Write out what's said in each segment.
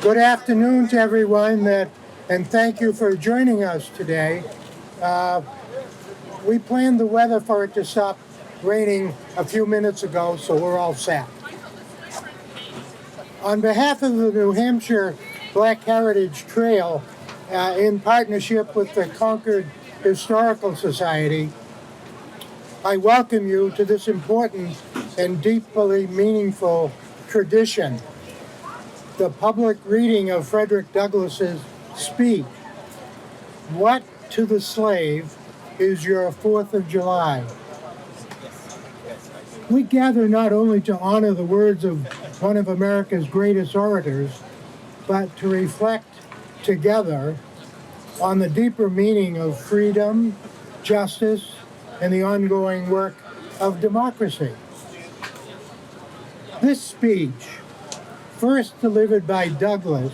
Good afternoon to everyone, and thank you for joining us today. We planned the weather for it to stop raining a few minutes ago, so we're all set. On behalf of the New Hampshire Black Heritage Trail, in partnership with the Concord Historical Society, I welcome you to this important and deeply meaningful tradition, the public reading of Frederick Douglass's speech, "What to the Slave is Your 4th of July?" We gather not only to honor the words of one of America's greatest orators, but to reflect together on the deeper meaning of freedom, justice, and the ongoing work of democracy. This speech, first delivered by Douglass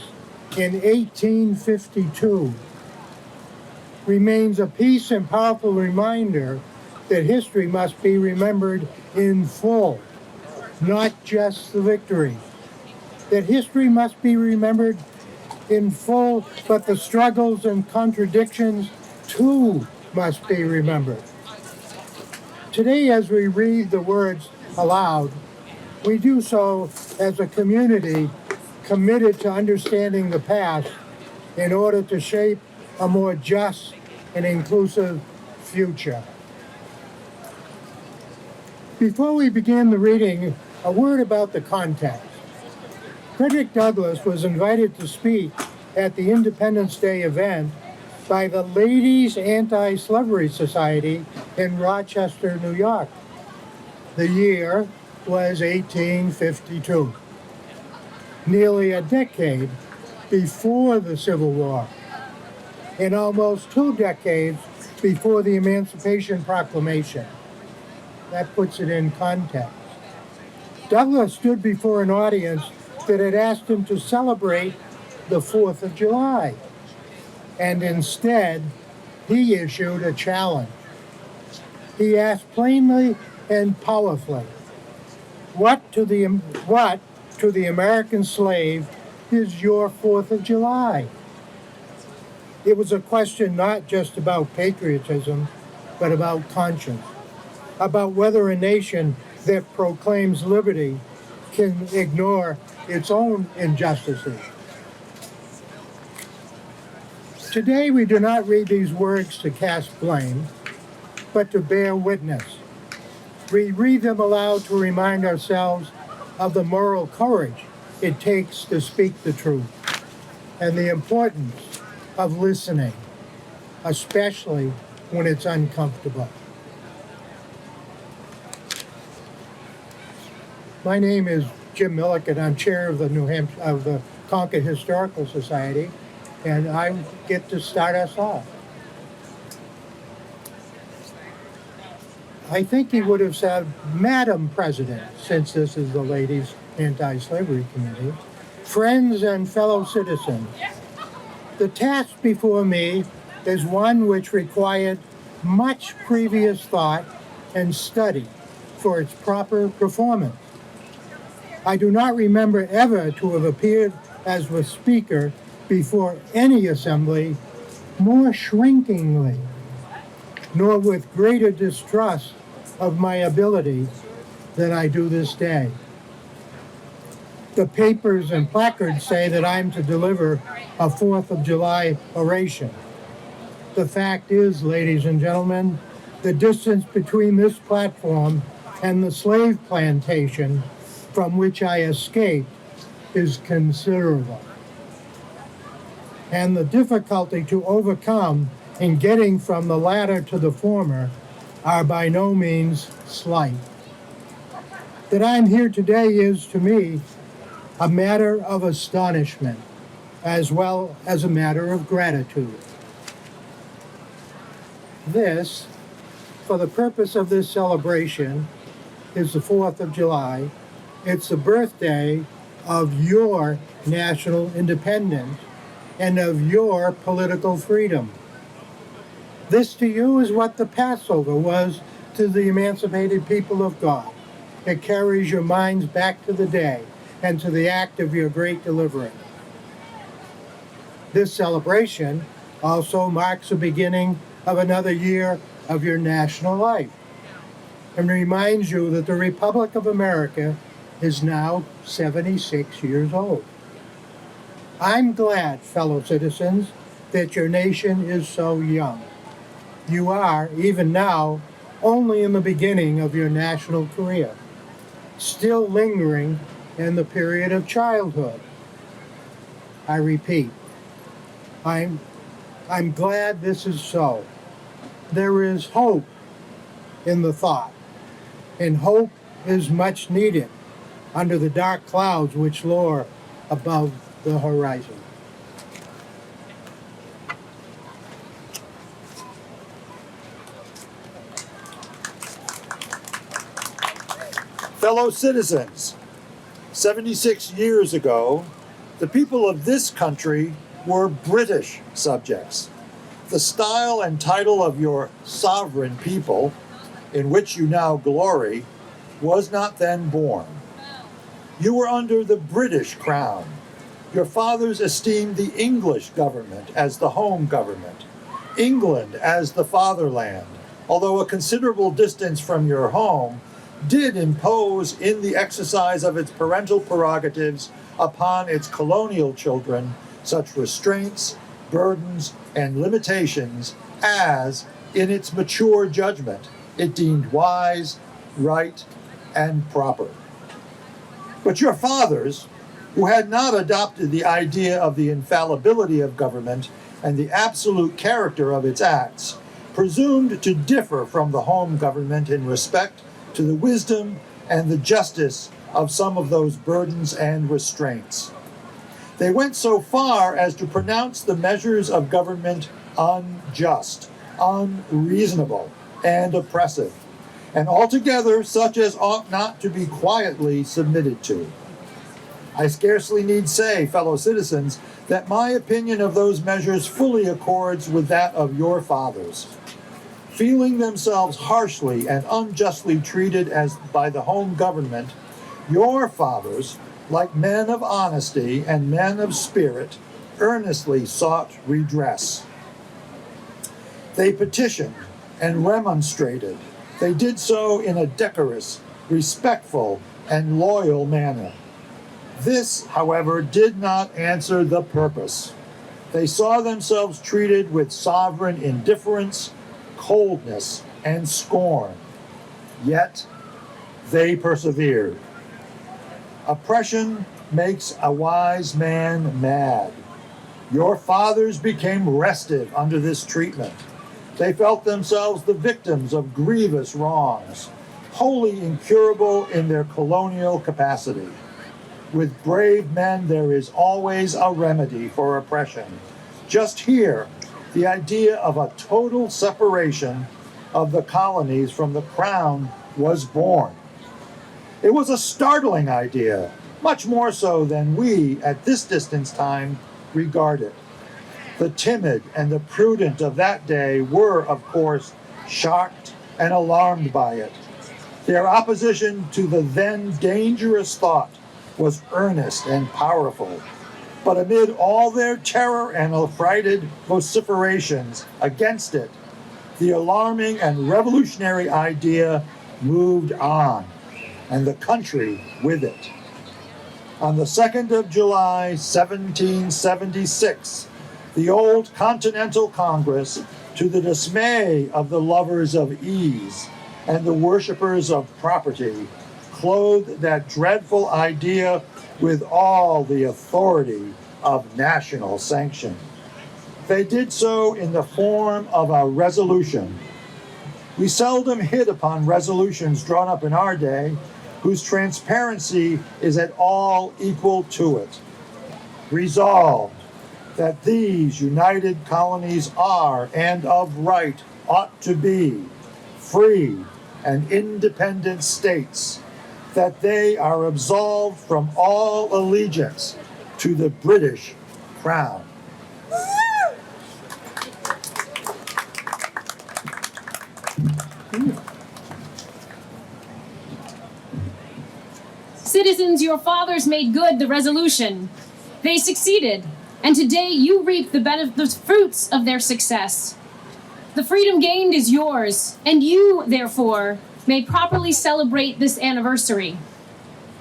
in 1852, remains a peace and powerful reminder that history must be remembered in full, not just the victory. That history must be remembered in full, but the struggles and contradictions too must be remembered. Today, as we read the words aloud, we do so as a community committed to understanding the past in order to shape a more just and inclusive future. Before we begin the reading, a word about the context. Frederick Douglass was invited to speak at the Independence Day event by the Ladies Anti-Slavery Society in Rochester, New York. The year was 1852, nearly a decade before the Civil War, and almost 2 decades before the Emancipation Proclamation. That puts it in context. Douglass stood before an audience that had asked him to celebrate the 4th of July, and instead, he issued a challenge. He asked plainly and powerfully, what to the American slave is your 4th of July? It was a question not just about patriotism, but about conscience, about whether a nation that proclaims liberty can ignore its own injustices. Today, we do not read these words to cast blame, but to bear witness. We read them aloud to remind ourselves of the moral courage it takes to speak the truth and the importance of listening, especially when it's uncomfortable. My name is Jim Milliken. I'm chair of the Concord Historical Society, and I get to start us off. I think he would have said, Madam President, since this is the Ladies Anti-Slavery Committee, friends and fellow citizens, the task before me is one which required much previous thought and study for its proper performance. I do not remember ever to have appeared as a speaker before any assembly more shrinkingly, nor with greater distrust of my ability than I do this day. The papers and placards say that I'm to deliver a 4th of July oration. The fact is, ladies and gentlemen, the distance between this platform and the slave plantation from which I escaped is considerable. And the difficulty to overcome in getting from the latter to the former are by no means slight. That I'm here today is, to me, a matter of astonishment, as well as a matter of gratitude. This, for the purpose of this celebration, is the 4th of July. It's the birthday of your national independence and of your political freedom. This to you is what the Passover was to the emancipated people of God. It carries your minds back to the day and to the act of your great deliverance. This celebration also marks the beginning of another year of your national life and reminds you that the Republic of America is now 76 years old. I'm glad, fellow citizens, that your nation is so young. You are, even now, only in the beginning of your national career, still lingering in the period of childhood. I repeat, I'm glad this is so. There is hope in the thought, and hope is much needed under the dark clouds which lower above the horizon. Fellow citizens, 76 years ago, the people of this country were British subjects. The style and title of your sovereign people, in which you now glory, was not then born. You were under the British crown. Your fathers esteemed the English government as the home government, England as the fatherland, although a considerable distance from your home did impose in the exercise of its parental prerogatives upon its colonial children such restraints, burdens, and limitations as, in its mature judgment, it deemed wise, right, and proper. But your fathers, who had not adopted the idea of the infallibility of government and the absolute character of its acts, presumed to differ from the home government in respect to the wisdom and the justice of some of those burdens and restraints. They went so far as to pronounce the measures of government unjust, unreasonable, and oppressive, and altogether such as ought not to be quietly submitted to. I scarcely need say, fellow citizens, that my opinion of those measures fully accords with that of your fathers. Feeling themselves harshly and unjustly treated as by the home government, your fathers, like men of honesty and men of spirit, earnestly sought redress. They petitioned and remonstrated. They did so in a decorous, respectful, and loyal manner. This, however, did not answer the purpose. They saw themselves treated with sovereign indifference, coldness, and scorn. Yet they persevered. Oppression makes a wise man mad. Your fathers became restive under this treatment. They felt themselves the victims of grievous wrongs, wholly incurable in their colonial capacity. With brave men, there is always a remedy for oppression. Just here, the idea of a total separation of the colonies from the crown was born. It was a startling idea, much more so than we, at this distance time, regard it. The timid and the prudent of that day were, of course, shocked and alarmed by it. Their opposition to the then dangerous thought was earnest and powerful. But amid all their terror and affrighted vociferations against it, the alarming and revolutionary idea moved on, and the country with it. On the 2nd of July, 1776, the old Continental Congress, to the dismay of the lovers of ease and the worshippers of property, clothed that dreadful idea with all the authority of national sanction. They did so in the form of a resolution. We seldom hit upon resolutions drawn up in our day whose transparency is at all equal to it. Resolved that these united colonies are, and of right ought to be, free and independent states, that they are absolved from all allegiance to the British Crown. Citizens, your fathers made good the resolution. They succeeded, and today you reap the fruits of their success. The freedom gained is yours, and you, therefore, may properly celebrate this anniversary.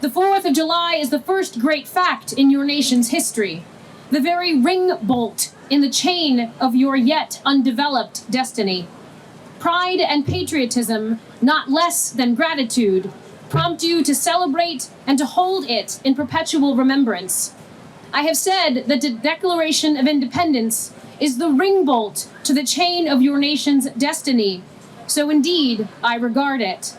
The 4th of July is the first great fact in your nation's history, the very ring bolt in the chain of your yet undeveloped destiny. Pride and patriotism, not less than gratitude, prompt you to celebrate and to hold it in perpetual remembrance. I have said that the Declaration of Independence is the ring bolt to the chain of your nation's destiny, so indeed I regard it.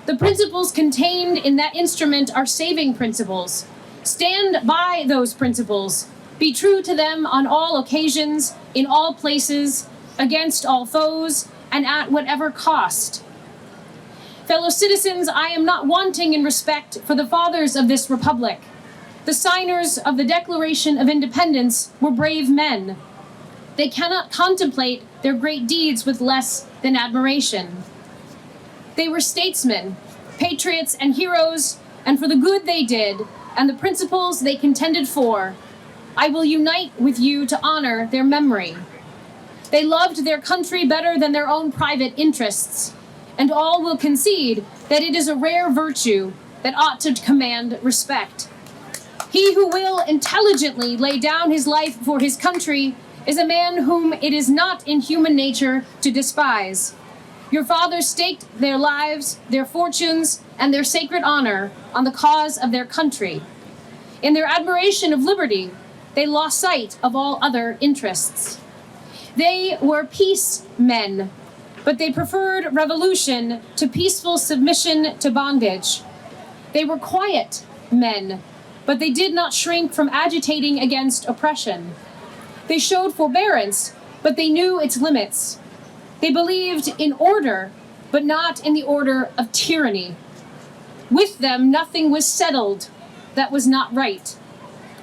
The principles contained in that instrument are saving principles. Stand by those principles. Be true to them on all occasions, in all places, against all foes, and at whatever cost. Fellow citizens, I am not wanting in respect for the fathers of this republic. The signers of the Declaration of Independence were brave men. They cannot contemplate their great deeds with less than admiration. They were statesmen, patriots, and heroes, and for the good they did and the principles they contended for, I will unite with you to honor their memory. They loved their country better than their own private interests, and all will concede that it is a rare virtue that ought to command respect. He who will intelligently lay down his life for his country is a man whom it is not in human nature to despise. Your fathers staked their lives, their fortunes, and their sacred honor on the cause of their country. In their admiration of liberty, they lost sight of all other interests. They were peace men, but they preferred revolution to peaceful submission to bondage. They were quiet men, but they did not shrink from agitating against oppression. They showed forbearance, but they knew its limits. They believed in order, but not in the order of tyranny. With them, nothing was settled that was not right.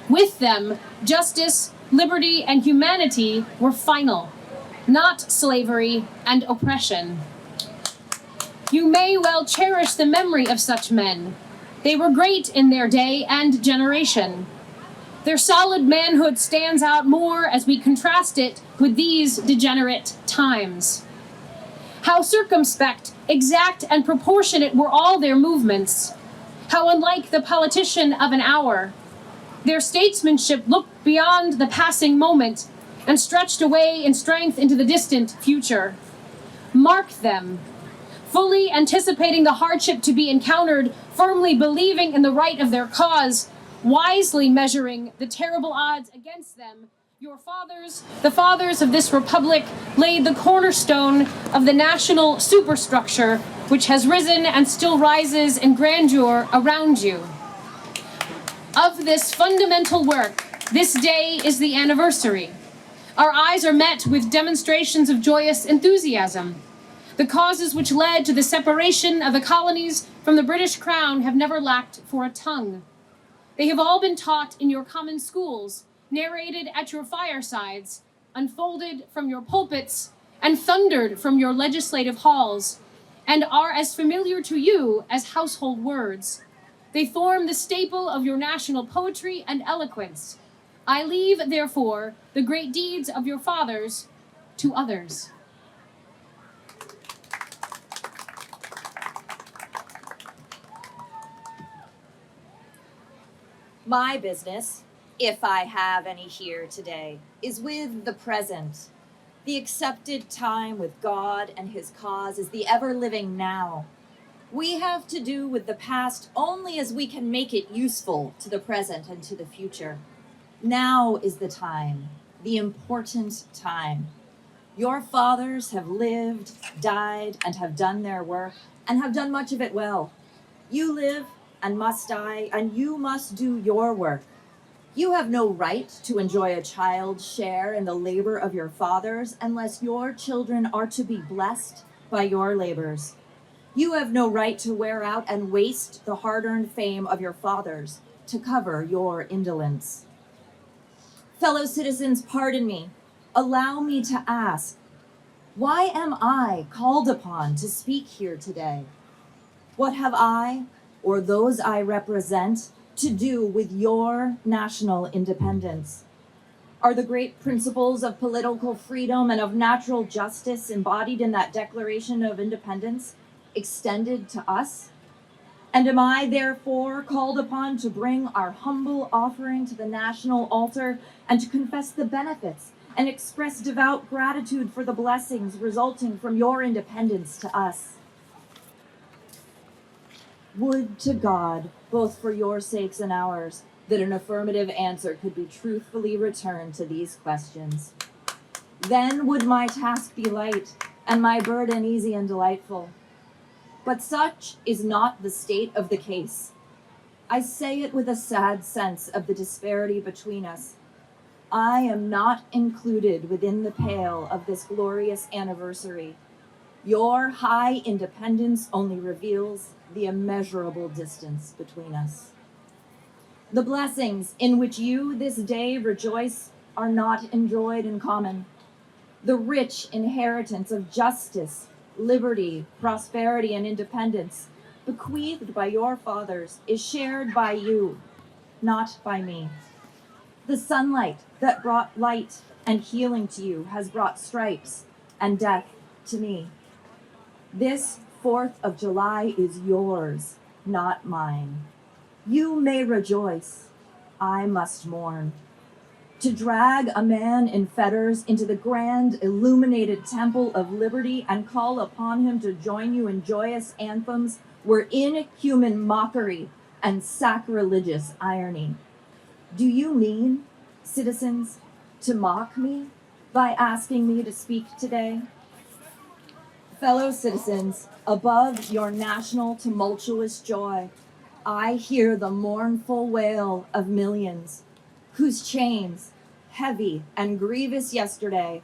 With them, justice, liberty, and humanity were final, not slavery and oppression. You may well cherish the memory of such men. They were great in their day and generation. Their solid manhood stands out more as we contrast it with these degenerate times. How circumspect, exact, and proportionate were all their movements. How unlike the politician of an hour. Their statesmanship looked beyond the passing moment and stretched away in strength into the distant future. Mark them, fully anticipating the hardship to be encountered, firmly believing in the right of their cause, wisely measuring the terrible odds against them. Your fathers, the fathers of this republic, laid the cornerstone of the national superstructure which has risen and still rises in grandeur around you. Of this fundamental work, this day is the anniversary. Our eyes are met with demonstrations of joyous enthusiasm. The causes which led to the separation of the colonies from the British Crown have never lacked for a tongue. They have all been taught in your common schools, narrated at your firesides, unfolded from your pulpits, and thundered from your legislative halls, and are as familiar to you as household words. They form the staple of your national poetry and eloquence. I leave, therefore, the great deeds of your fathers to others. My business, if I have any here today, is with the present. The accepted time with God and his cause is the ever-living now. We have to do with the past only as we can make it useful to the present and to the future. Now is the time, the important time. Your fathers have lived, died, and have done their work, and have done much of it well. You live and must die, and you must do your work. You have no right to enjoy a child's share in the labor of your fathers unless your children are to be blessed by your labors. You have no right to wear out and waste the hard-earned fame of your fathers to cover your indolence. Fellow citizens, pardon me. Allow me to ask, why am I called upon to speak here today? What have I, or those I represent, to do with your national independence? Are the great principles of political freedom and of natural justice embodied in that Declaration of Independence extended to us? And am I therefore called upon to bring our humble offering to the national altar and to confess the benefits and express devout gratitude for the blessings resulting from your independence to us? Would to God, both for your sakes and ours, that an affirmative answer could be truthfully returned to these questions. Then would my task be light and my burden easy and delightful. But such is not the state of the case. I say it with a sad sense of the disparity between us. I am not included within the pale of this glorious anniversary. Your high independence only reveals the immeasurable distance between us. The blessings in which you this day rejoice are not enjoyed in common. The rich inheritance of justice, liberty, prosperity, and independence bequeathed by your fathers is shared by you, not by me. The sunlight that brought light and healing to you has brought stripes and death to me. This 4th of July is yours, not mine. You may rejoice, I must mourn. To drag a man in fetters into the grand illuminated temple of liberty and call upon him to join you in joyous anthems were inhuman mockery and sacrilegious irony. Do you mean, citizens, to mock me by asking me to speak today? Fellow citizens, above your national tumultuous joy, I hear the mournful wail of millions whose chains, heavy and grievous yesterday,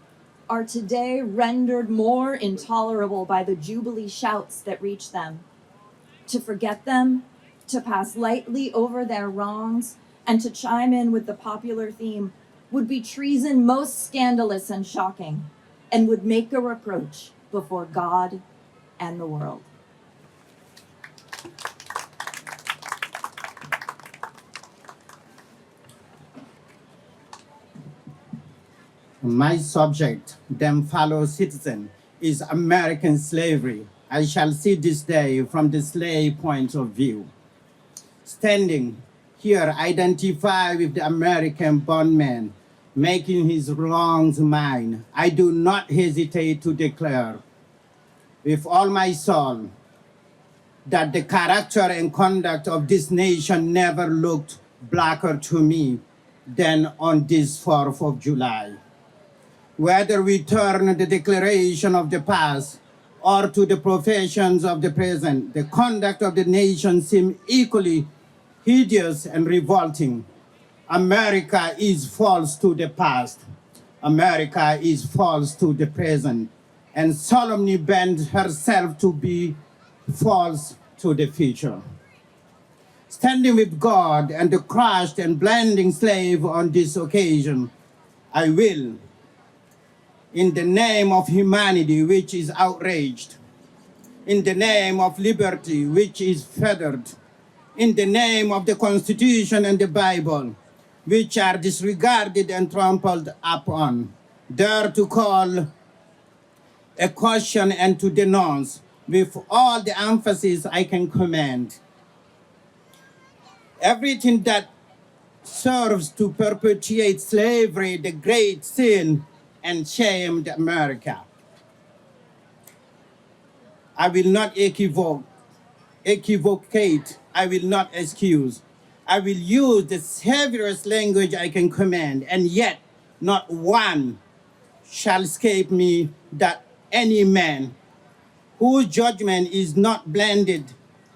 are today rendered more intolerable by the jubilee shouts that reach them. To forget them, to pass lightly over their wrongs, and to chime in with the popular theme would be treason most scandalous and shocking, and would make a reproach before God and the world. My subject, them fellow citizen, is American slavery. I shall see this day from the slave point of view. Standing here, identify with the American bondman, making his wrongs mine. I do not hesitate to declare with all my soul that the character and conduct of this nation never looked blacker to me than on this 4th of July. Whether we turn the declaration of the past or to the professions of the present, the conduct of the nation seems equally hideous and revolting. America is false to the past. America is false to the present, and solemnly bends herself to be false to the future. Standing with God and the crushed and blinding slave on this occasion, I will, in the name of humanity which is outraged, in the name of liberty which is fettered, in the name of the Constitution and the Bible, which are disregarded and trampled upon, dare to call a caution and to denounce with all the emphasis I can command everything that serves to perpetuate slavery, the great sin, and shamed America. I will not equivocate, I will not excuse. I will use the severest language I can command, and yet not one shall escape me that any man whose judgment is not blended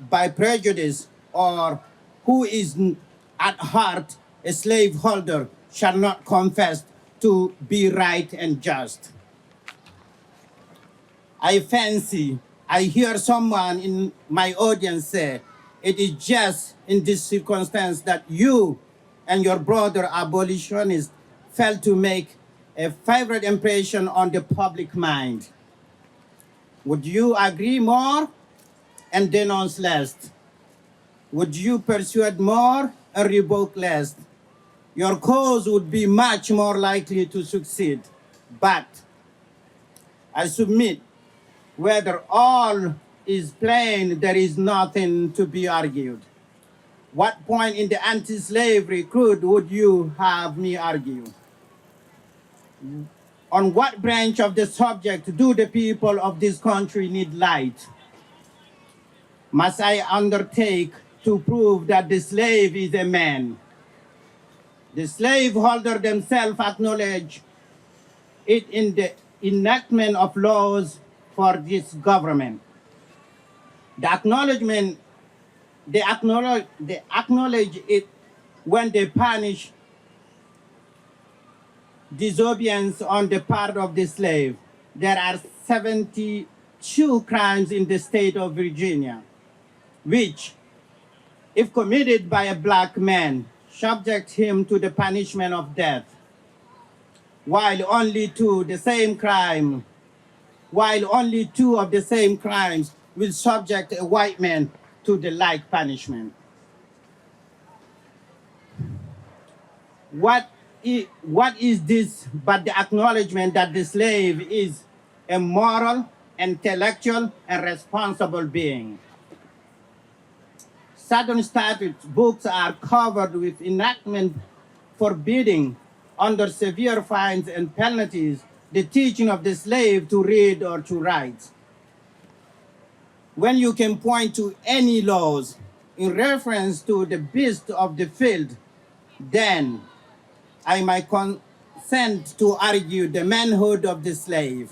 by prejudice or who is at heart a slaveholder shall not confess to be right and just. I fancy I hear someone in my audience say, it is just in this circumstance that you and your brother abolitionists failed to make a favorite impression on the public mind. Would you agree more and denounce less? Would you persuade more and revoke less? your cause would be much more likely to succeed. But I submit, whether all is plain, there is nothing to be argued. What point in the anti-slavery code would you have me argue? On what branch of the subject do the people of this country need light? Must I undertake to prove that the slave is a man? The slaveholder themselves acknowledge it in the enactment of laws for this government. They acknowledge it when they punish disobedience on the part of the slave. There are 72 crimes in the state of Virginia, which, if committed by a black man, subject him to the punishment of death, while only two of the same crimes will subject a white man to the like punishment. What is this but the acknowledgement that the slave is a moral, intellectual, and responsible being? Southern statute books are covered with enactment forbidding, under severe fines and penalties, the teaching of the slave to read or to write. When you can point to any laws in reference to the beast of the field, then I might consent to argue the manhood of the slave.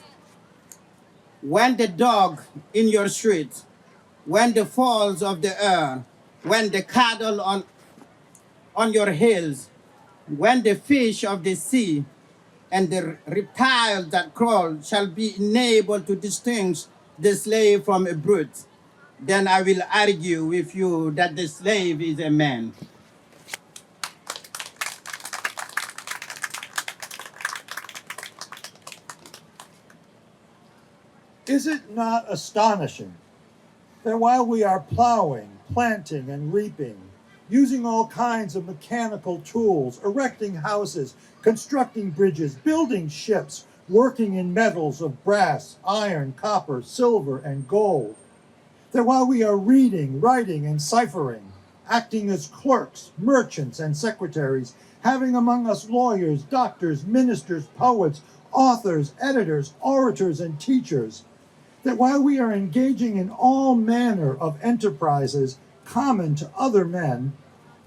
When the dog in your street, when the fowls of the air, when the cattle on your hills, when the fish of the sea and the reptiles that crawl shall be enabled to distinguish the slave from a brute, then I will argue with you that the slave is a man. Is it not astonishing that while we are plowing, planting, and reaping, using all kinds of mechanical tools, erecting houses, constructing bridges, building ships, working in metals of brass, iron, copper, silver, and gold, that while we are reading, writing, and ciphering, acting as clerks, merchants, and secretaries, having among us lawyers, doctors, ministers, poets, authors, editors, orators, and teachers, that while we are engaging in all manner of enterprises common to other men,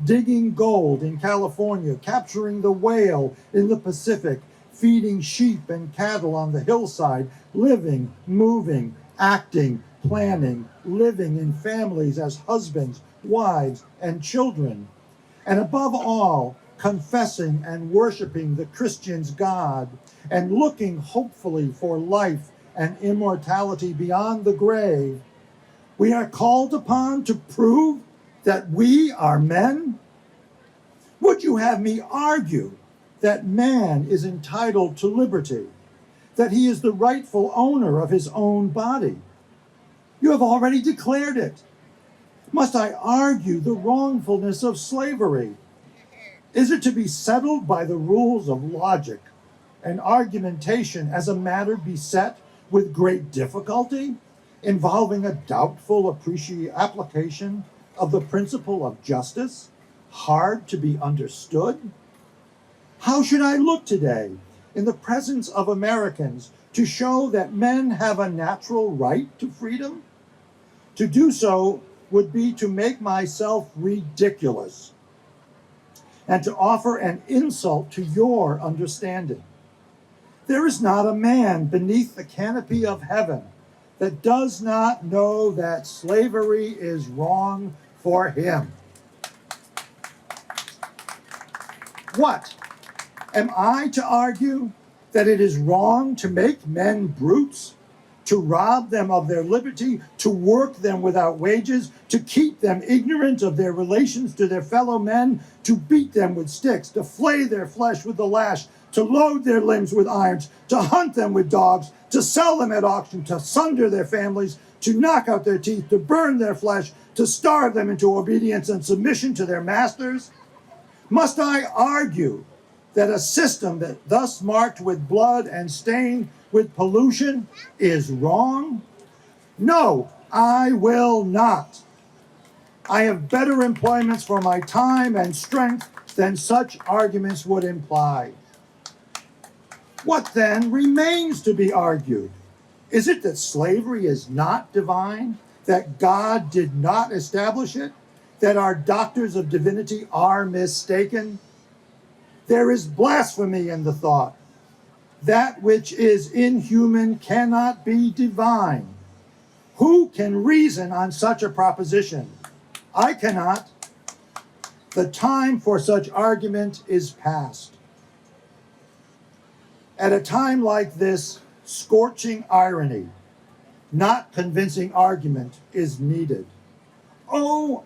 digging gold in California, capturing the whale in the Pacific, feeding sheep and cattle on the hillside, living, moving, acting, planning, living in families as husbands, wives, and children, and above all, confessing and worshiping the Christian's God, and looking hopefully for life and immortality beyond the grave, we are called upon to prove that we are men? Would you have me argue that man is entitled to liberty, that he is the rightful owner of his own body? You have already declared it. Must I argue the wrongfulness of slavery? Is it to be settled by the rules of logic and argumentation as a matter beset with great difficulty, involving a doubtful application of the principle of justice, hard to be understood? How should I look today in the presence of Americans to show that men have a natural right to freedom? To do so would be to make myself ridiculous and to offer an insult to your understanding. There is not a man beneath the canopy of heaven that does not know that slavery is wrong for him. What? Am I to argue that it is wrong to make men brutes, to rob them of their liberty, to work them without wages, to keep them ignorant of their relations to their fellow men, to beat them with sticks, to flay their flesh with the lash, to load their limbs with irons, to hunt them with dogs, to sell them at auction, to sunder their families, to knock out their teeth, to burn their flesh, to starve them into obedience and submission to their masters? Must I argue that a system that thus marked with blood and stained with pollution is wrong? No, I will not. I have better employments for my time and strength than such arguments would imply. What then remains to be argued? Is it that slavery is not divine? That God did not establish it? That our doctors of divinity are mistaken? There is blasphemy in the thought. That which is inhuman cannot be divine. Who can reason on such a proposition? I cannot. The time for such argument is past. At a time like this, scorching irony, not convincing argument, is needed. Oh,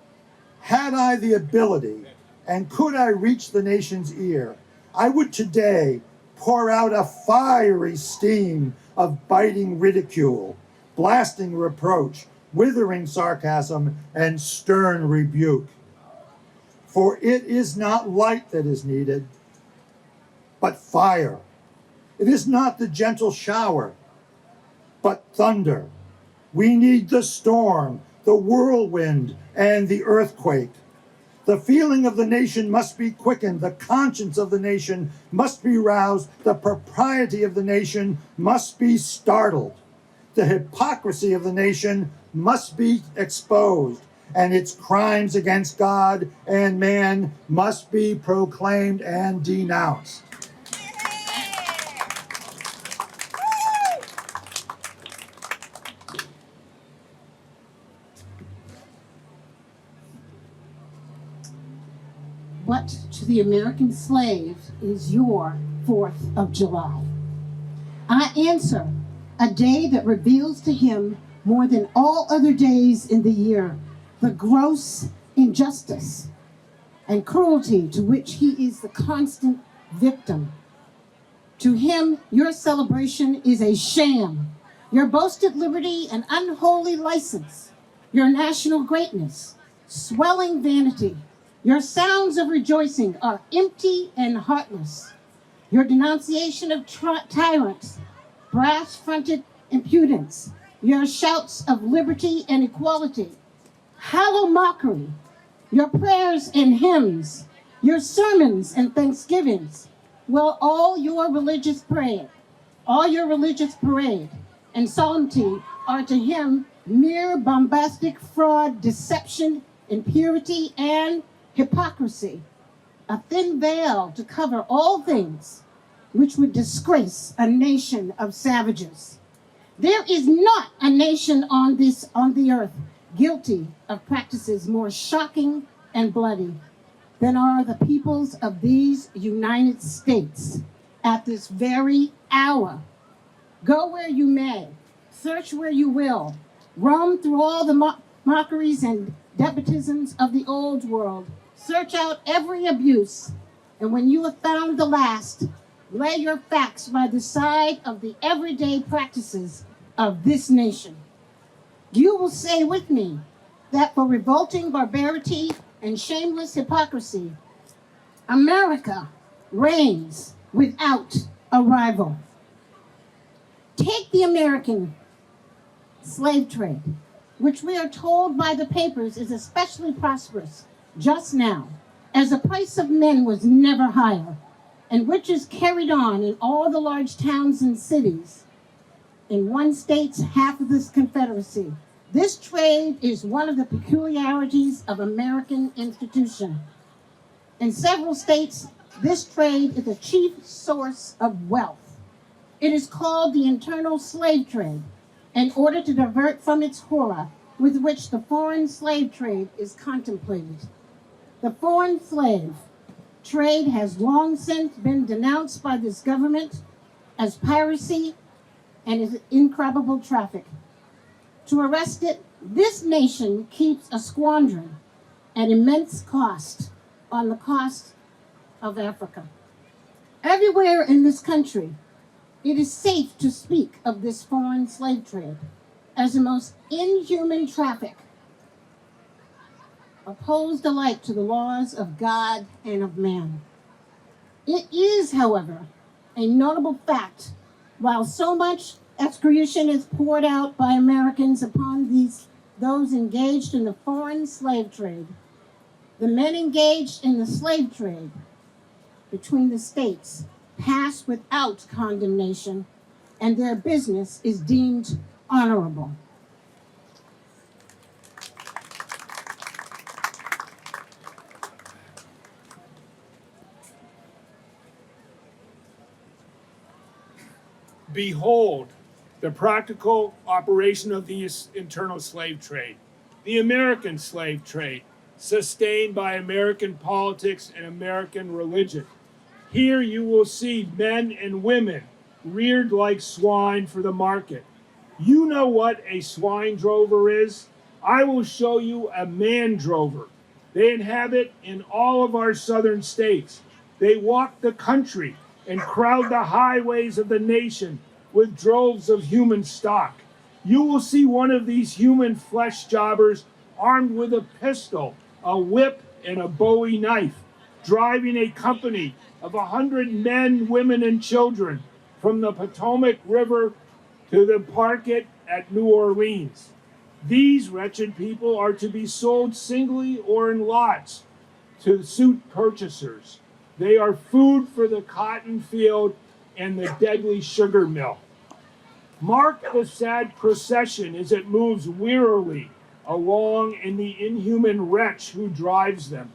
had I the ability, and could I reach the nation's ear, I would today pour out a fiery steam of biting ridicule, blasting reproach, withering sarcasm, and stern rebuke. For it is not light that is needed, but fire. It is not the gentle shower, but thunder. We need the storm, the whirlwind, and the earthquake. The feeling of the nation must be quickened. The conscience of the nation must be roused. The propriety of the nation must be startled. The hypocrisy of the nation must be exposed, and its crimes against God and man must be proclaimed and denounced. What to the American slave is your 4th of July? I answer, a day that reveals to him more than all other days in the year the gross injustice and cruelty to which he is the constant victim. To him, your celebration is a sham, your boasted liberty an unholy license, your national greatness, swelling vanity. Your sounds of rejoicing are empty and heartless. Your denunciation of tyrants, brass-fronted impudence, your shouts of liberty and equality, hollow mockery, your prayers and hymns, your sermons and thanksgivings, well, all your religious parade and solemnity are to him mere bombastic fraud, deception, impurity, and hypocrisy, a thin veil to cover all things which would disgrace a nation of savages. There is not a nation on the earth guilty of practices more shocking and bloody than are the peoples of these United States at this very hour. Go where you may, search where you will, roam through all the mockeries and despotisms of the old world, search out every abuse, and when you have found the last, lay your facts by the side of the everyday practices of this nation. You will say with me that for revolting barbarity and shameless hypocrisy, America reigns without a rival. Take the American slave trade, which we are told by the papers is especially prosperous just now, as the price of men was never higher, and which is carried on in all the large towns and cities in one state's half of this Confederacy. This trade is one of the peculiarities of American institution. In several states, this trade is the chief source of wealth. It is called the internal slave trade, in order to divert from its horror with which the foreign slave trade is contemplated. The foreign slave trade has long since been denounced by this government as piracy and is incredible traffic. To arrest it, this nation keeps a squandering at immense cost on the cost of Africa. Everywhere in this country, it is safe to speak of this foreign slave trade as the most inhuman traffic opposed alike to the laws of God and of man. It is, however, a notable fact, while so much excretion is poured out by Americans upon those engaged in the foreign slave trade, the men engaged in the slave trade between the states pass without condemnation, and their business is deemed honorable. Behold the practical operation of the internal slave trade, the American slave trade, sustained by American politics and American religion. Here you will see men and women reared like swine for the market. You know what a swine drover is? I will show you a man drover. They inhabit in all of our southern states. They walk the country and crowd the highways of the nation with droves of human stock. You will see one of these human flesh jobbers armed with a pistol, a whip, and a Bowie knife, driving a company of 100 men, women, and children from the Potomac River to the market at New Orleans. These wretched people are to be sold singly or in lots to suit purchasers. They are food for the cotton field and the deadly sugar mill. Mark the sad procession as it moves wearily along, and the inhuman wretch who drives them.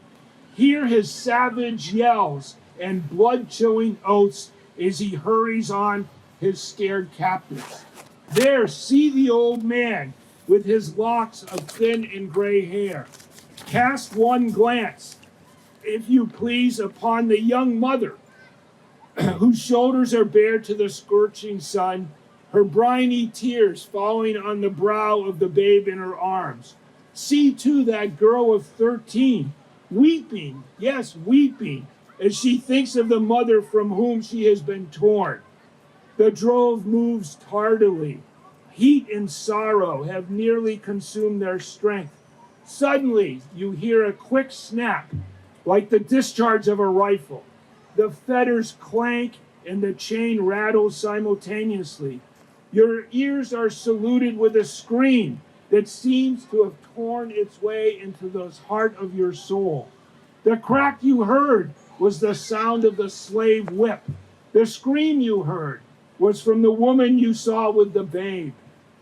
Hear his savage yells and blood-chilling oaths as he hurries on his scared captives. There, see the old man with his locks of thin and gray hair. Cast one glance, if you please, upon the young mother whose shoulders are bare to the scorching sun, her briny tears falling on the brow of the babe in her arms. See, too, that girl of 13, weeping, yes, weeping, as she thinks of the mother from whom she has been torn. The drove moves tardily. Heat and sorrow have nearly consumed their strength. Suddenly, you hear a quick snap, like the discharge of a rifle. The fetters clank and the chain rattles simultaneously. Your ears are saluted with a scream that seems to have torn its way into the heart of your soul. The crack you heard was the sound of the slave whip. The scream you heard was from the woman you saw with the babe.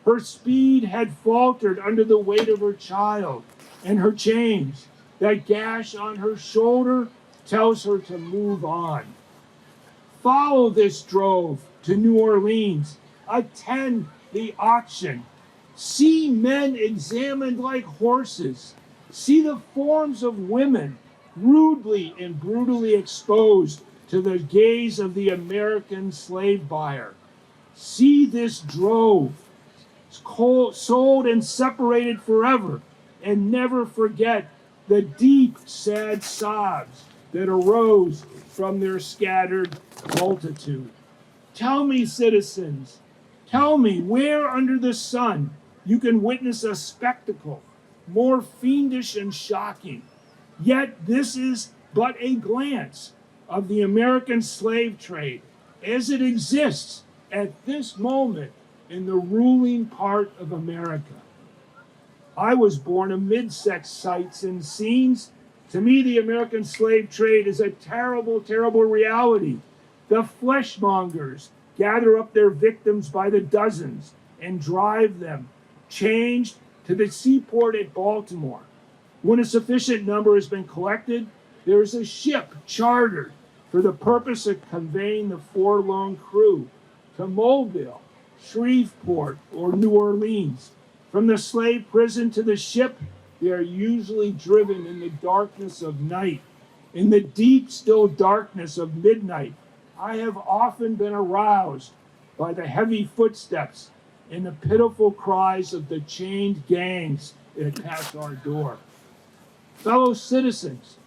Her speed had faltered under the weight of her child and her chains. That gash on her shoulder tells her to move on. Follow this drove to New Orleans. Attend the auction. See men examined like horses. See the forms of women rudely and brutally exposed to the gaze of the American slave buyer. See this drove, sold and separated forever, and never forget the deep, sad sobs that arose from their scattered multitude. Tell me, citizens, tell me where under the sun you can witness a spectacle more fiendish and shocking. Yet this is but a glance of the American slave trade as it exists at this moment in the ruling part of America. I was born amid such sights and scenes. To me, the American slave trade is a terrible, terrible reality. The fleshmongers gather up their victims by the dozens and drive them, changed, to the seaport at Baltimore. When a sufficient number has been collected, there is a ship chartered for the purpose of conveying the forlorn crew to Mobile, Shreveport, or New Orleans. From the slave prison to the ship, they are usually driven in the darkness of night. In the deep, still darkness of midnight, I have often been aroused by the heavy footsteps and the pitiful cries of the chained gangs that pass our door. Fellow citizens,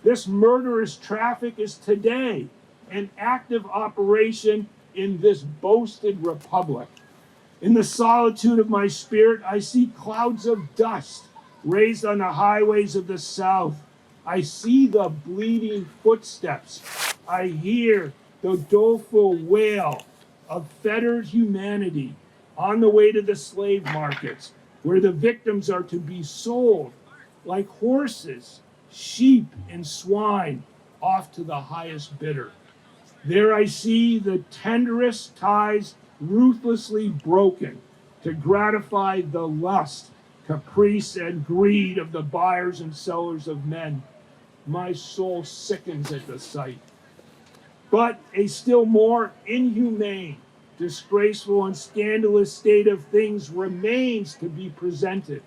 this murderous traffic is today an active operation in this boasted republic. In the solitude of my spirit, I see clouds of dust raised on the highways of the South. I see the bleeding footsteps. I hear the doleful wail of fettered humanity on the way to the slave markets, where the victims are to be sold like horses, sheep, and swine off to the highest bidder. There I see the tenderest ties ruthlessly broken to gratify the lust, caprice, and greed of the buyers and sellers of men. My soul sickens at the sight. But a still more inhumane, disgraceful, and scandalous state of things remains to be presented.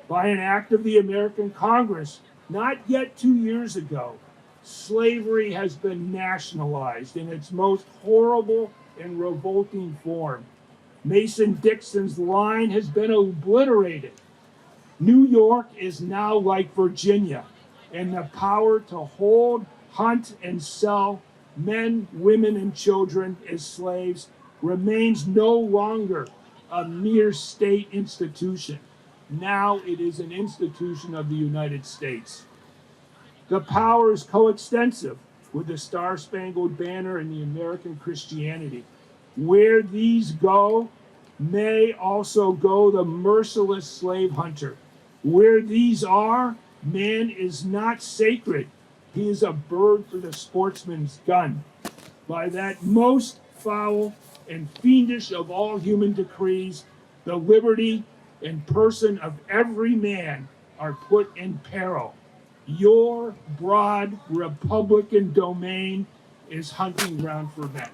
By an act of the American Congress, not yet 2 years ago, slavery has been nationalized in its most horrible and revolting form. Mason-Dixon's line has been obliterated. New York is now like Virginia, and the power to hold, hunt, and sell men, women, and children as slaves remains no longer a mere state institution. Now it is an institution of the United States. The power is coextensive with the Star-Spangled Banner and the American Christianity. Where these go, may also go the merciless slave hunter. Where these are, man is not sacred. He is a bird for the sportsman's gun. By that most foul and fiendish of all human decrees, the liberty and person of every man are put in peril. Your broad Republican domain is hunting ground for men.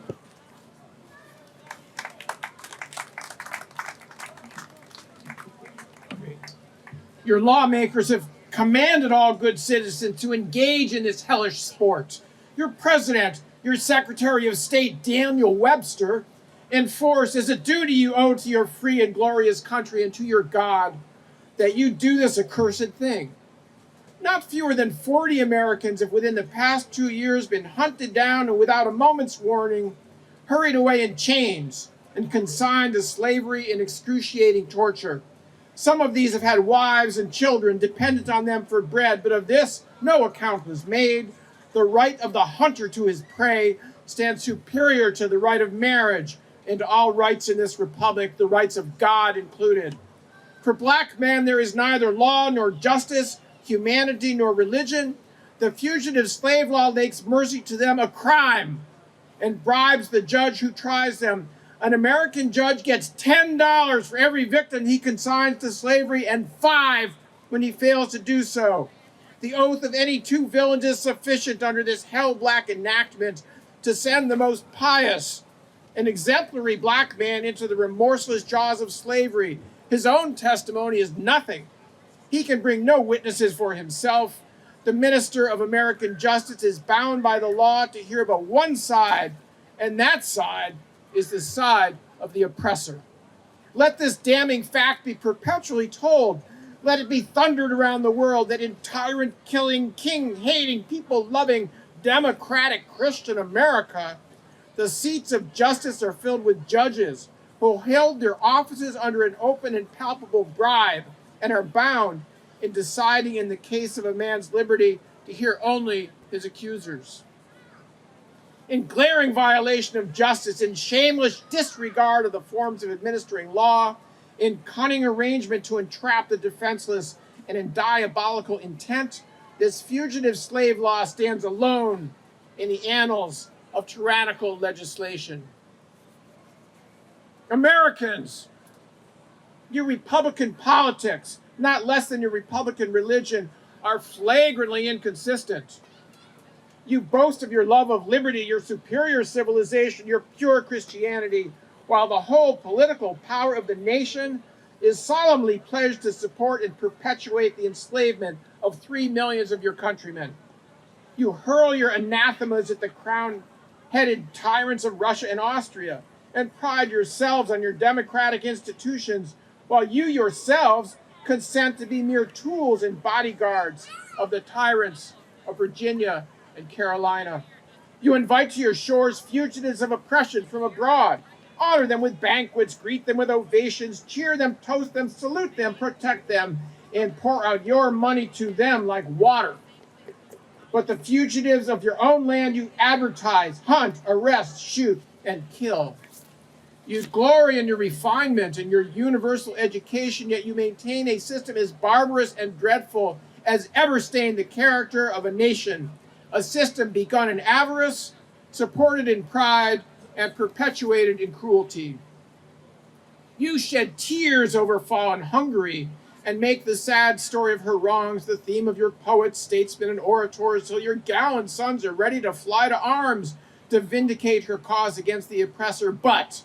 Your lawmakers have commanded all good citizens to engage in this hellish sport. Your president, your Secretary of State, Daniel Webster, enforced as a duty you owe to your free and glorious country and to your God that you do this accursed thing. Not fewer than 40 Americans have within the past 2 years been hunted down and without a moment's warning, hurried away in chains and consigned to slavery and excruciating torture. Some of these have had wives and children dependent on them for bread, but of this no account was made. The right of the hunter to his prey stands superior to the right of marriage and to all rights in this republic, the rights of God included. For black men there is neither law nor justice, humanity nor religion. The fugitive slave law makes mercy to them a crime and bribes the judge who tries them. An American judge gets $10 for every victim he consigns to slavery and $5 when he fails to do so. The oath of any two villains is sufficient under this hell-black enactment to send the most pious and exemplary black man into the remorseless jaws of slavery. His own testimony is nothing. He can bring no witnesses for himself. The minister of American justice is bound by the law to hear but one side, and that side is the side of the oppressor. Let this damning fact be perpetually told. Let it be thundered around the world that in tyrant-killing, king-hating, people-loving, democratic Christian America, the seats of justice are filled with judges who held their offices under an open and palpable bribe and are bound in deciding in the case of a man's liberty to hear only his accusers. In glaring violation of justice, in shameless disregard of the forms of administering law, in cunning arrangement to entrap the defenseless, and in diabolical intent, this fugitive slave law stands alone in the annals of tyrannical legislation. Americans, your Republican politics, not less than your Republican religion, are flagrantly inconsistent. You boast of your love of liberty, your superior civilization, your pure Christianity, while the whole political power of the nation is solemnly pledged to support and perpetuate the enslavement of 3 million of your countrymen. You hurl your anathemas at the crown-headed tyrants of Russia and Austria, and pride yourselves on your democratic institutions, while you yourselves consent to be mere tools and bodyguards of the tyrants of Virginia and Carolina. You invite to your shores fugitives of oppression from abroad. Honor them with banquets, greet them with ovations, cheer them, toast them, salute them, protect them. and pour out your money to them like water. But the fugitives of your own land you advertise, hunt, arrest, shoot, and kill. You glory in your refinement and your universal education, yet you maintain a system as barbarous and dreadful as ever stained the character of a nation, a system begun in avarice, supported in pride, and perpetuated in cruelty. You shed tears over fallen Hungary and make the sad story of her wrongs the theme of your poets, statesmen, and orators till your gallant sons are ready to fly to arms to vindicate her cause against the oppressor. But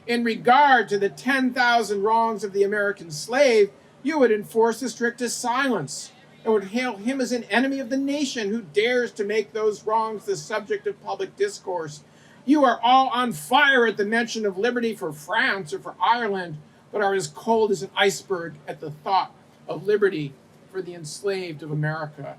in regard to the 10,000 wrongs of the American slave, you would enforce the strictest silence and would hail him as an enemy of the nation who dares to make those wrongs the subject of public discourse. You are all on fire at the mention of liberty for France or for Ireland, but are as cold as an iceberg at the thought of liberty for the enslaved of America.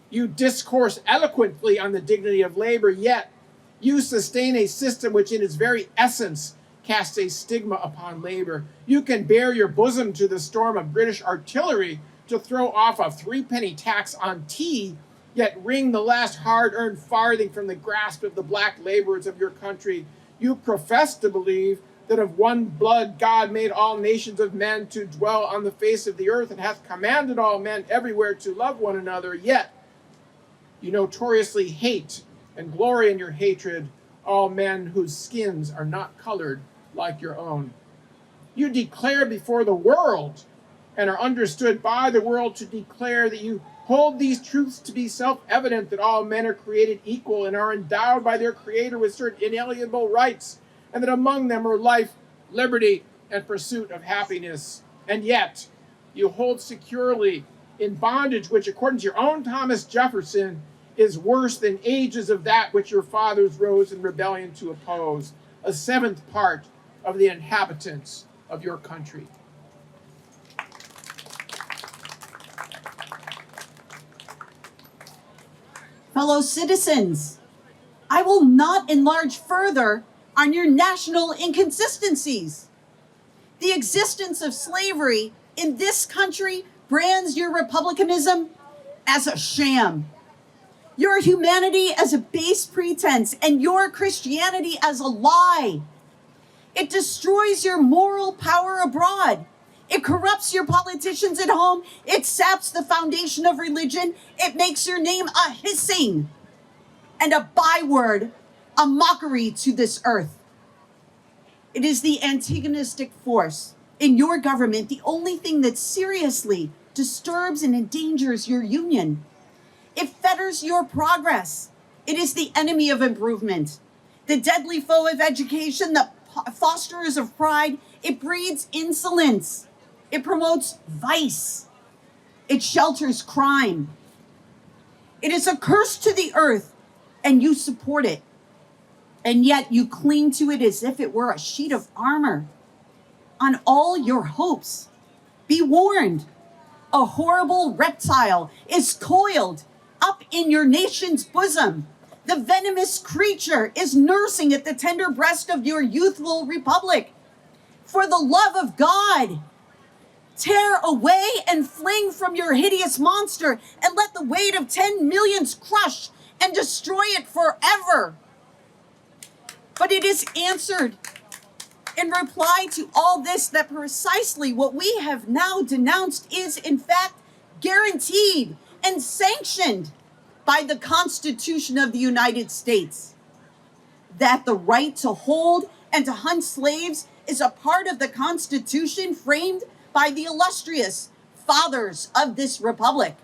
You discourse eloquently on the dignity of labor, yet you sustain a system which in its very essence casts a stigma upon labor. You can bare your bosom to the storm of British artillery to throw off a 3-penny tax on tea, yet wring the last hard-earned farthing from the grasp of the black laborers of your country. You profess to believe that of one blood God made all nations of men to dwell on the face of the earth and hath commanded all men everywhere to love one another, yet you notoriously hate and glory in your hatred all men whose skins are not colored like your own. You declare before the world and are understood by the world to declare that you hold these truths to be self-evident, that all men are created equal and are endowed by their Creator with certain inalienable rights, and that among them are life, liberty, and pursuit of happiness. And yet, you hold securely in bondage which, according to your own Thomas Jefferson, is worse than ages of that which your fathers rose in rebellion to oppose, a 7th part of the inhabitants of your country. Fellow citizens, I will not enlarge further on your national inconsistencies. The existence of slavery in this country brands your republicanism as a sham, your humanity as a base pretense, and your Christianity as a lie. It destroys your moral power abroad. It corrupts your politicians at home. It saps the foundation of religion. It makes your name a hissing and a byword, a mockery to this earth. It is the antagonistic force in your government, the only thing that seriously disturbs and endangers your union. It fetters your progress. It is the enemy of improvement, the deadly foe of education, the fosterers of pride. It breeds insolence. It promotes vice. It shelters crime. It is a curse to the earth, and you support it. And yet you cling to it as if it were a sheet of armor. On all your hopes, be warned. A horrible reptile is coiled up in your nation's bosom. The venomous creature is nursing at the tender breast of your youthful republic. For the love of God, tear away and fling from your hideous monster, and let the weight of 10 millions crush and destroy it forever. But it is answered in reply to all this that precisely what we have now denounced is in fact guaranteed and sanctioned by the Constitution of the United States. That the right to hold and to hunt slaves is a part of the Constitution framed by the illustrious fathers of this republic.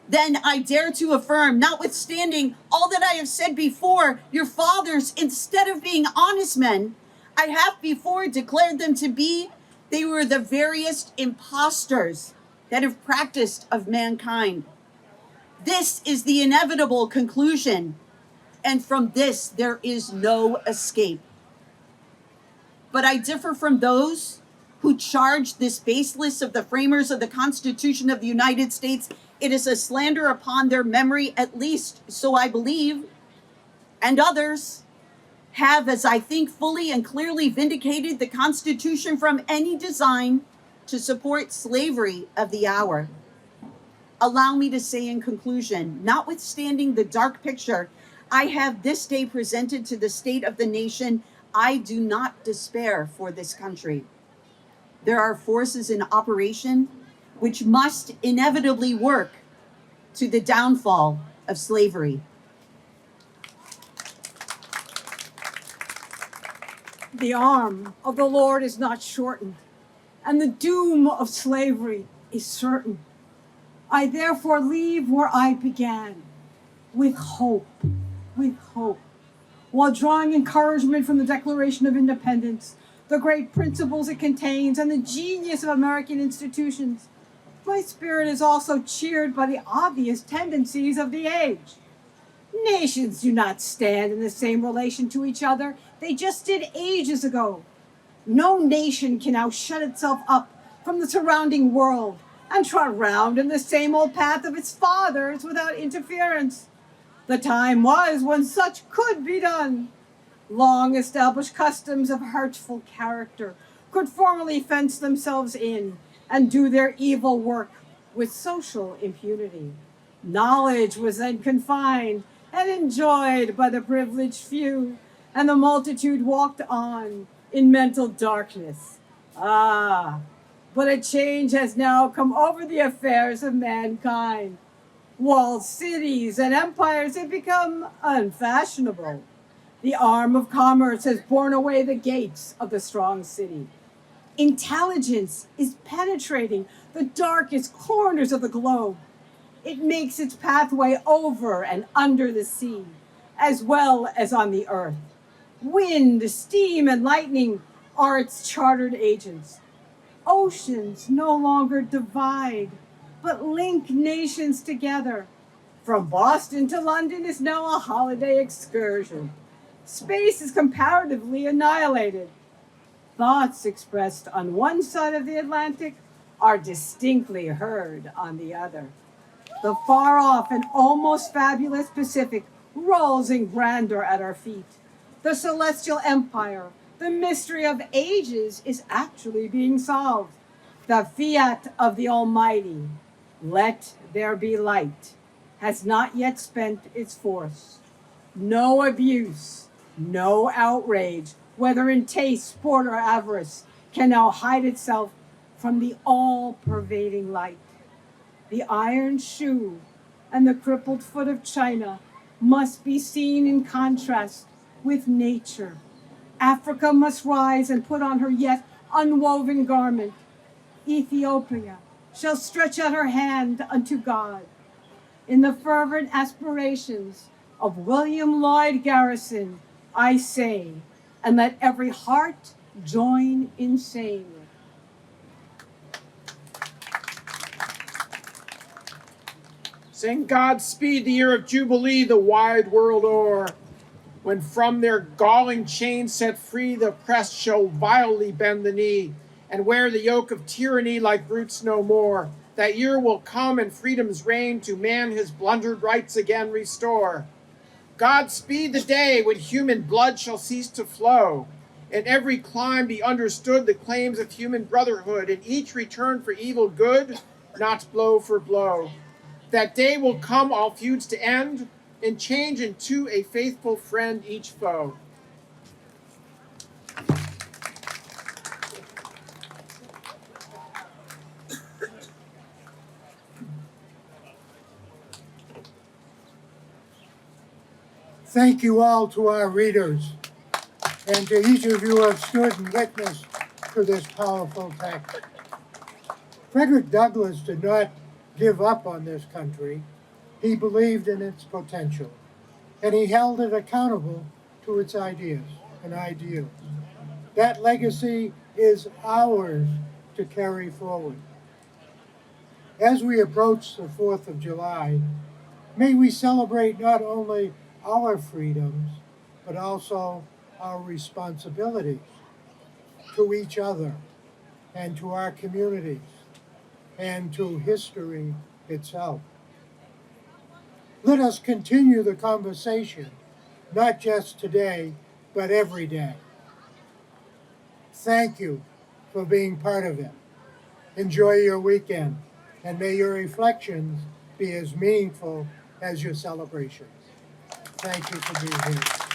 Then I dare to affirm, notwithstanding all that I have said before, your fathers, instead of being honest men, I have before declared them to be, they were the veriest impostors that have practiced of mankind. This is the inevitable conclusion, and from this there is no escape. But I differ from those who charge this baseless of the framers of the Constitution of the United States. It is a slander upon their memory, at least so I believe, and others have, as I think, fully and clearly vindicated the Constitution from any design to support slavery of the hour. Allow me to say in conclusion, notwithstanding the dark picture I have this day presented to the state of the nation, I do not despair for this country. There are forces in operation which must inevitably work to the downfall of slavery. The arm of the Lord is not shortened, and the doom of slavery is certain. I therefore leave where I began, with hope, while drawing encouragement from the Declaration of Independence, the great principles it contains, and the genius of American institutions. My spirit is also cheered by the obvious tendencies of the age. Nations do not stand in the same relation to each other they just did ages ago. No nation can now shut itself up from the surrounding world and trot round in the same old path of its fathers without interference. The time was when such could be done. Long established customs of hurtful character could formally fence themselves in and do their evil work with social impunity. Knowledge was then confined and enjoyed by the privileged few, and the multitude walked on in mental darkness. But a change has now come over the affairs of mankind. Walled cities and empires have become unfashionable. The arm of commerce has borne away the gates of the strong city. Intelligence is penetrating the darkest corners of the globe. It makes its pathway over and under the sea, as well as on the earth. Wind, steam, and lightning are its chartered agents. Oceans no longer divide, but link nations together. From Boston to London is now a holiday excursion. Space is comparatively annihilated. Thoughts expressed on one side of the Atlantic are distinctly heard on the other. The far-off and almost fabulous Pacific rolls in grandeur at our feet. The celestial empire, the mystery of ages, is actually being solved. The fiat of the Almighty, let there be light, has not yet spent its force. No abuse, no outrage, whether in taste, sport, or avarice, can now hide itself from the all-pervading light. The iron shoe and the crippled foot of China must be seen in contrast with nature. Africa must rise and put on her yet unwoven garment. Ethiopia shall stretch out her hand unto God. In the fervent aspirations of William Lloyd Garrison, I say, and let every heart join in saying. Sing Godspeed the year of Jubilee the wide world o'er, when from their galling chains set free the oppressed shall vilely bend the knee, and wear the yoke of tyranny like brutes no more. That year will come and freedom's reign to man his blundered rights again restore. Godspeed the day when human blood shall cease to flow, in every clime be understood the claims of human brotherhood, and each return for evil good, not blow for blow. That day will come all feuds to end, and change into a faithful friend each foe. Thank you all to our readers and to each of you who have stood and witnessed to this powerful text. Frederick Douglass did not give up on this country. He believed in its potential, and he held it accountable to its ideas and ideals. That legacy is ours to carry forward. As we approach the 4th of July, may we celebrate not only our freedoms, but also our responsibilities to each other and to our communities and to history itself. Let us continue the conversation, not just today, but every day. Thank you for being part of it. Enjoy your weekend, and may your reflections be as meaningful as your celebrations. Thank you for being here.